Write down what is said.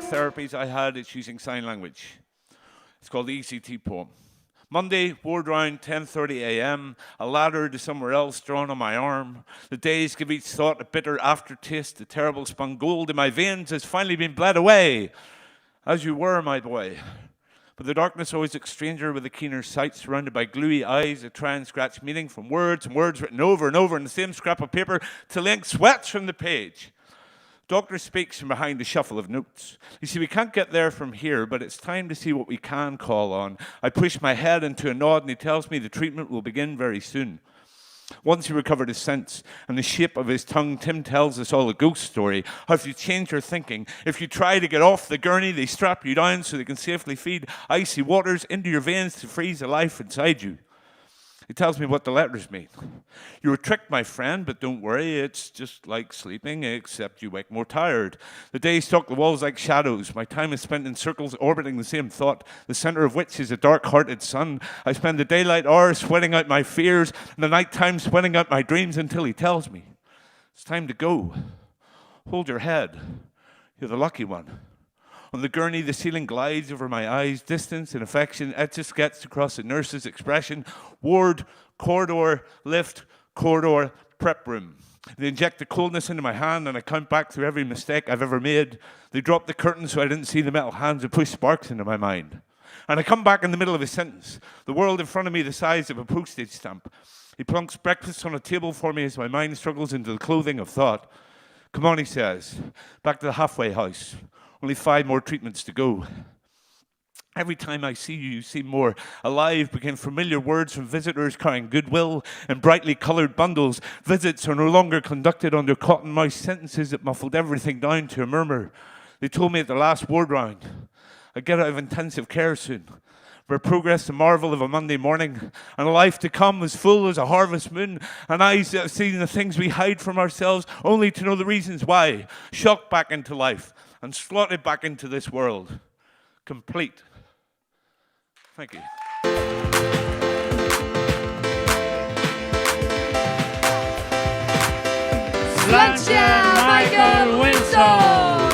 therapies I had, it's using sign language. It's called the ECT poem. Monday, ward round, 10:30 a.m., a ladder to somewhere else drawn on my arm. The days give each thought a bitter aftertaste. The terrible spun gold in my veins has finally been bled away. As you were, my boy. But the darkness always looks stranger with a keener sight, surrounded by gluey eyes that try and scratch meaning from words, and words written over and over on the same scrap of paper till ink sweats from the page. Doctor speaks from behind the shuffle of notes. You see, we can't get there from here, but it's time to see what we can call on. I push my head into a nod, and he tells me the treatment will begin very soon. Once he recovered his sense and the shape of his tongue, Tim tells us all a ghost story. How if you change your thinking, if you try to get off the gurney, they strap you down so they can safely feed icy waters into your veins to freeze the life inside you. He tells me what the letters mean. You were tricked, my friend, but don't worry, it's just like sleeping, except you wake more tired. The days stalk the walls like shadows. My time is spent in circles orbiting the same thought, the center of which is a dark-hearted sun. I spend the daylight hours sweating out my fears, and the nighttime sweating out my dreams until he tells me, it's time to go. Hold your head. You're the lucky one. On the gurney, the ceiling glides over my eyes. Distance and affection etch-a-sketched across the nurse's expression. Ward, corridor, lift, corridor, prep room. They inject the coldness into my hand, and I count back through every mistake I've ever made. They drop the curtain so I didn't see the metal hands and push sparks into my mind. And I come back in the middle of a sentence. The world in front of me the size of a postage stamp. He plunks breakfast on a table for me as my mind struggles into the clothing of thought. Come on, he says. Back to the halfway house. Only 5 more treatments to go. Every time I see you, you seem more alive. Begin familiar words from visitors carrying goodwill and brightly colored bundles. Visits are no longer conducted under cotton-mouthed sentences that muffled everything down to a murmur. They told me at the last ward round, I'd get out of intensive care soon. Where progress the marvel of a Monday morning, and a life to come as full as a harvest moon, and eyes that have seen the things we hide from ourselves, only to know the reasons why. Shocked back into life, and slotted back into this world. Complete. Thank you. Slantia Michael Winston.